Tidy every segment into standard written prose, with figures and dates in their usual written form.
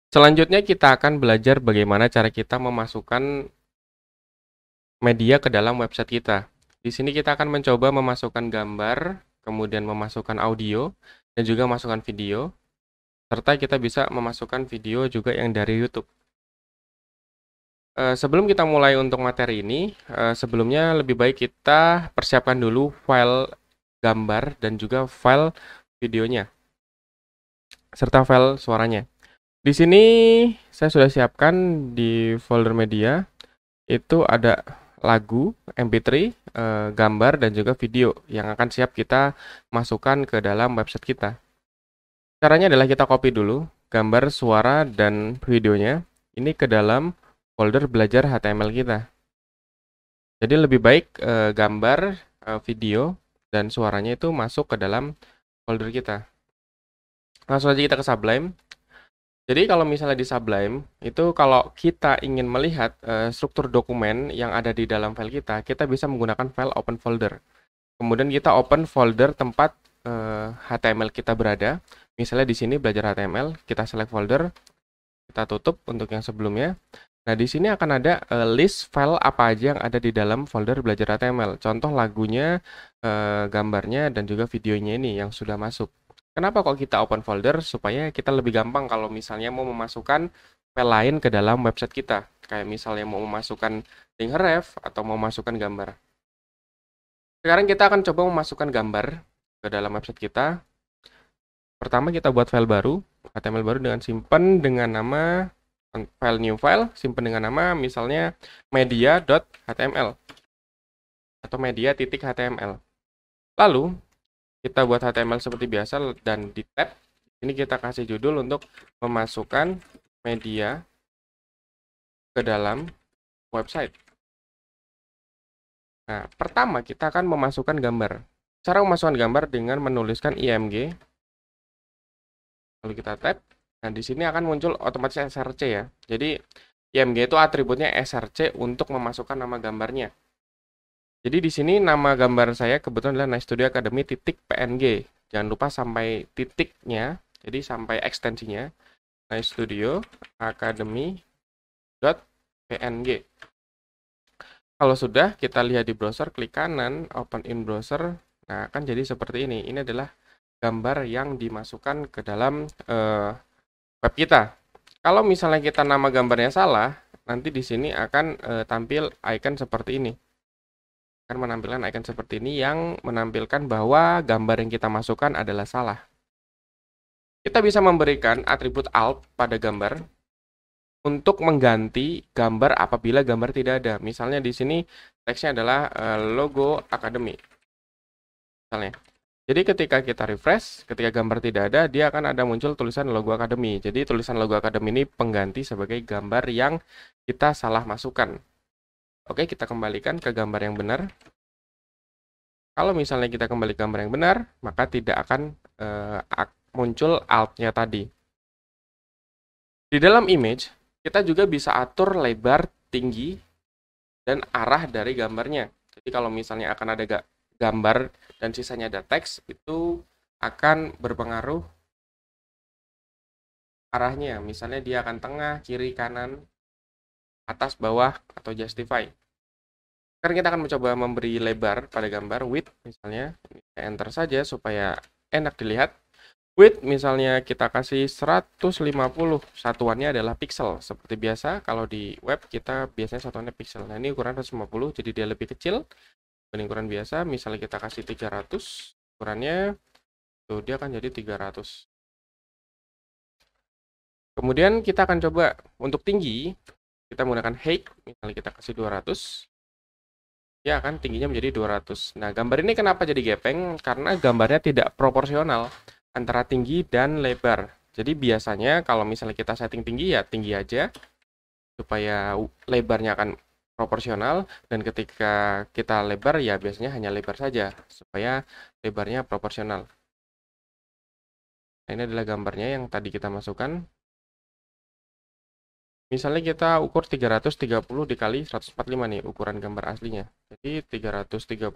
Selanjutnya kita akan belajar bagaimana cara kita memasukkan media ke dalam website kita. Di sini kita akan mencoba memasukkan gambar, kemudian memasukkan audio, dan juga memasukkan video, serta kita bisa memasukkan video juga yang dari YouTube. Sebelum kita mulai untuk materi ini, sebelumnya lebih baik kita persiapkan dulu file gambar dan juga file videonya, serta file suaranya. Di sini saya sudah siapkan di folder media, itu ada lagu, MP3, gambar, dan juga video yang akan siap kita masukkan ke dalam website kita. Caranya adalah kita copy dulu gambar, suara, dan videonya ini ke dalam folder belajar HTML kita. Jadi lebih baik gambar, video, dan suaranya itu masuk ke dalam folder kita. Langsung aja kita ke Sublime. Jadi kalau misalnya di Sublime, itu kalau kita ingin melihat struktur dokumen yang ada di dalam file kita bisa menggunakan file open folder. Kemudian kita open folder tempat HTML kita berada. Misalnya di sini belajar HTML, kita select folder, kita tutup untuk yang sebelumnya. Nah, di sini akan ada list file apa aja yang ada di dalam folder belajar HTML. Contoh lagunya, gambarnya, dan juga videonya ini yang sudah masuk. Kenapa kok kita open folder? Supaya kita lebih gampang kalau misalnya mau memasukkan file lain ke dalam website kita. Kayak misalnya mau memasukkan link href atau mau memasukkan gambar. Sekarang kita akan coba memasukkan gambar ke dalam website kita. Pertama kita buat file baru, HTML baru dengan simpan dengan nama file new file, simpan dengan nama misalnya media.html atau media.html. Lalu kita buat HTML seperti biasa dan di tab ini kita kasih judul untuk memasukkan media ke dalam website. Nah, pertama kita akan memasukkan gambar. Cara memasukkan gambar dengan menuliskan img. Lalu kita tab. Nah, di sini akan muncul otomatis src ya. Jadi img itu atributnya src untuk memasukkan nama gambarnya. Jadi di sini nama gambar saya kebetulan adalah Nice Studio Academy .png. Jangan lupa sampai titiknya, jadi sampai ekstensinya Nice Studio Academy .png. Kalau sudah, kita lihat di browser, klik kanan, open in browser. Nah, akan jadi seperti ini. Ini adalah gambar yang dimasukkan ke dalam web kita. Kalau misalnya kita nama gambarnya salah, nanti di sini akan tampil icon seperti ini. Akan menampilkan icon seperti ini yang menampilkan bahwa gambar yang kita masukkan adalah salah. Kita bisa memberikan atribut alt pada gambar untuk mengganti gambar apabila gambar tidak ada. Misalnya di sini teksnya adalah logo Academy. Misalnya. Jadi ketika kita refresh, ketika gambar tidak ada, dia akan ada muncul tulisan logo Academy. Jadi tulisan logo Academy ini pengganti sebagai gambar yang kita salah masukkan. Oke, kita kembalikan ke gambar yang benar. Kalau misalnya kita kembali ke gambar yang benar, maka tidak akan muncul alt-nya tadi. Di dalam image, kita juga bisa atur lebar, tinggi, dan arah dari gambarnya. Jadi kalau misalnya akan ada gambar dan sisanya ada teks, itu akan berpengaruh arahnya. Misalnya dia akan tengah, kiri, kanan, atas, bawah, atau justify. Sekarang kita akan mencoba memberi lebar pada gambar, width misalnya, enter saja supaya enak dilihat. Width misalnya kita kasih 150, satuannya adalah pixel. Seperti biasa, kalau di web kita biasanya satuannya pixel. Nah ini ukuran 150, jadi dia lebih kecil dibanding ukuran biasa. Misalnya kita kasih 300, ukurannya, tuh dia akan jadi 300. Kemudian kita akan coba untuk tinggi, kita menggunakan height, misalnya kita kasih 200. Ya kan tingginya menjadi 200. Nah, gambar ini kenapa jadi gepeng? Karena gambarnya tidak proporsional antara tinggi dan lebar. Jadi biasanya kalau misalnya kita setting tinggi ya tinggi aja supaya lebarnya akan proporsional, dan ketika kita lebar ya biasanya hanya lebar saja supaya lebarnya proporsional. Nah, ini adalah gambarnya yang tadi kita masukkan. Misalnya kita ukur 330 dikali 145 nih ukuran gambar aslinya. Jadi 330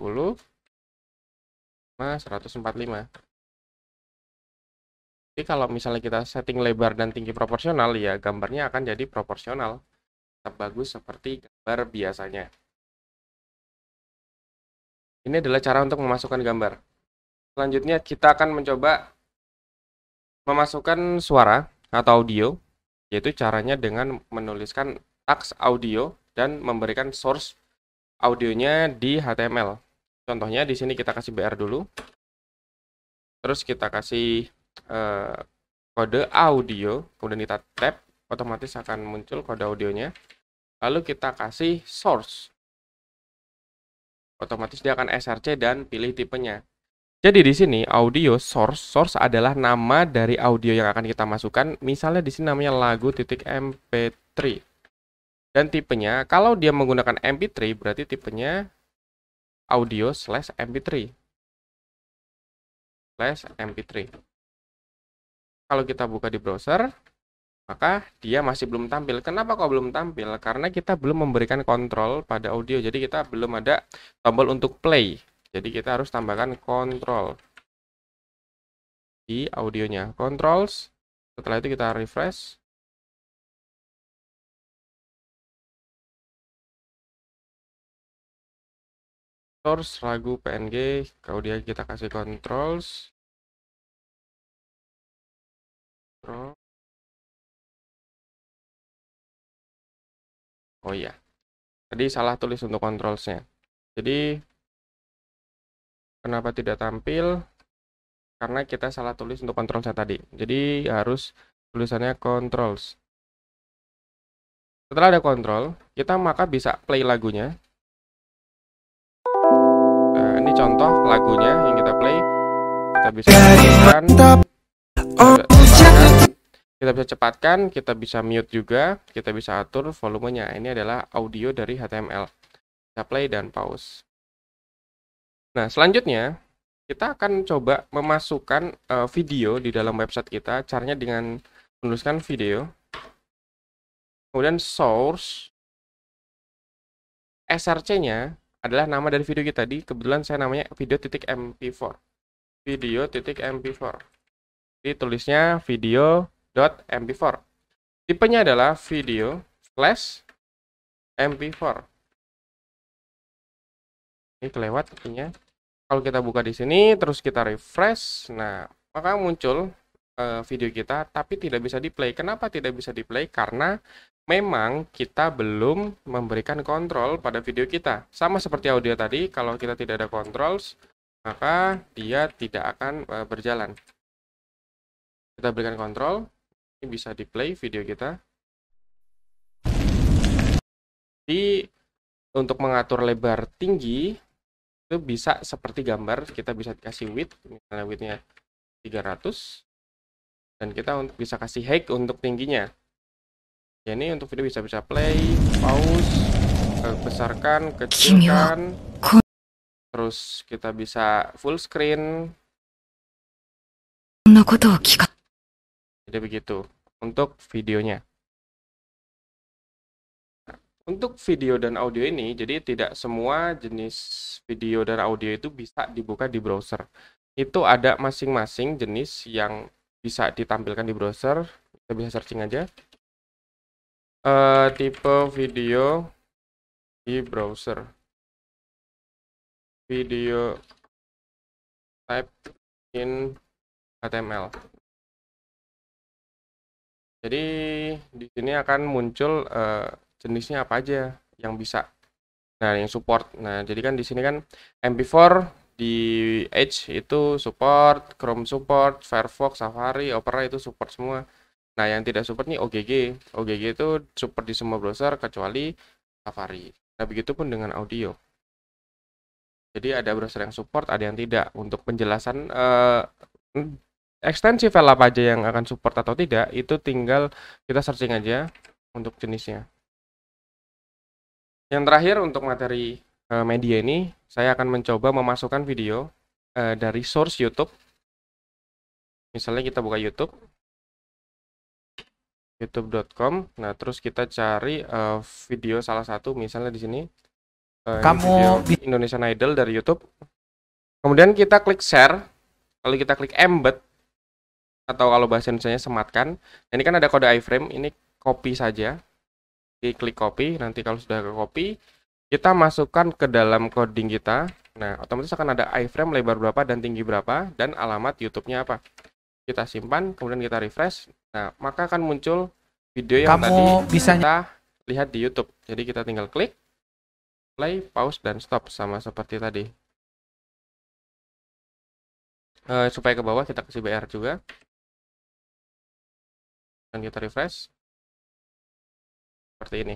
sama 145. Jadi kalau misalnya kita setting lebar dan tinggi proporsional, ya gambarnya akan jadi proporsional. Tetap bagus seperti gambar biasanya. Ini adalah cara untuk memasukkan gambar. Selanjutnya kita akan mencoba memasukkan suara atau audio, yaitu caranya dengan menuliskan teks audio dan memberikan source audionya di HTML. Contohnya di sini kita kasih BR dulu. Terus kita kasih kode audio, kemudian kita tab, otomatis akan muncul kode audionya. Lalu kita kasih source. Otomatis dia akan src dan pilih tipenya. Jadi di sini audio source adalah nama dari audio yang akan kita masukkan. Misalnya di sini namanya lagu.mp3. Dan tipenya, kalau dia menggunakan mp3 berarti tipenya audio/mp3. Kalau kita buka di browser, maka dia masih belum tampil. Kenapa kok belum tampil? Karena kita belum memberikan kontrol pada audio. Jadi kita belum ada tombol untuk play. Jadi kita harus tambahkan kontrol di audionya. Controls. Setelah itu kita refresh. Source lagu PNG. Kemudian kita kasih controls. Oh iya. Tadi salah tulis untuk controlsnya. Jadi kenapa tidak tampil? Karena kita salah tulis untuk controlsnya tadi. Jadi harus tulisannya controls. Setelah ada kontrol, kita maka bisa play lagunya. Nah, ini contoh lagunya yang kita play. Kita bisa cepatkan, kita bisa mute juga, kita bisa atur volumenya. Ini adalah audio dari HTML. Kita play dan pause. Nah, selanjutnya kita akan coba memasukkan video di dalam website kita. Caranya dengan menuliskan video. Kemudian source src-nya adalah nama dari video kita. Kebetulan saya namanya video.mp4. Video.mp4. Jadi tulisnya video.mp4. Tipenya adalah video/mp4. Ini kelewat tipenya. Kalau kita buka di sini, terus kita refresh, nah maka muncul video kita, tapi tidak bisa di-play. Kenapa tidak bisa di-play? Karena memang kita belum memberikan kontrol pada video kita. Sama seperti audio tadi, kalau kita tidak ada controls, maka dia tidak akan berjalan. Kita berikan kontrol, ini bisa di-play video kita. Jadi untuk mengatur lebar tinggi itu bisa seperti gambar, kita bisa kasih width, misalnya widthnya 300, dan kita bisa kasih height untuk tingginya. Ya, ini untuk video bisa play, pause, besarkan, kecilkan, terus kita bisa full screen. Jadi begitu untuk videonya. Untuk video dan audio ini, jadi tidak semua jenis video dan audio itu bisa dibuka di browser. Itu ada masing-masing jenis yang bisa ditampilkan di browser. Kita bisa searching aja. Tipe video di browser. Video type in HTML. Jadi di sini akan muncul jenisnya apa aja yang bisa. Nah, yang support. Nah, jadi kan di sini kan MP4 di Edge itu support, Chrome support, Firefox, Safari, Opera itu support semua. Nah, yang tidak support nih OGG. OGG itu support di semua browser kecuali Safari. Nah, begitupun dengan audio. Jadi ada browser yang support, ada yang tidak. Untuk penjelasan ekstensi file apa aja yang akan support atau tidak, itu tinggal kita searching aja untuk jenisnya. Yang terakhir untuk materi media ini, saya akan mencoba memasukkan video dari source YouTube. Misalnya kita buka YouTube. youtube.com. Nah, terus kita cari video salah satu, misalnya di sini ini Kamu video Indonesian Idol dari YouTube. Kemudian kita klik share. Lalu kita klik embed, atau kalau bahasa Indonesianya sematkan. Ini kan ada kode iframe, ini copy saja. Klik copy, nanti kalau sudah ke copy, kita masukkan ke dalam coding kita. Nah, otomatis akan ada iframe lebar berapa dan tinggi berapa, dan alamat YouTube-nya apa. Kita simpan, kemudian kita refresh. Nah, maka akan muncul video yang tadi kita lihat di YouTube. Jadi kita tinggal klik, play, pause, dan stop, sama seperti tadi. Supaya ke bawah kita kasih BR juga. Dan kita refresh. Seperti ini.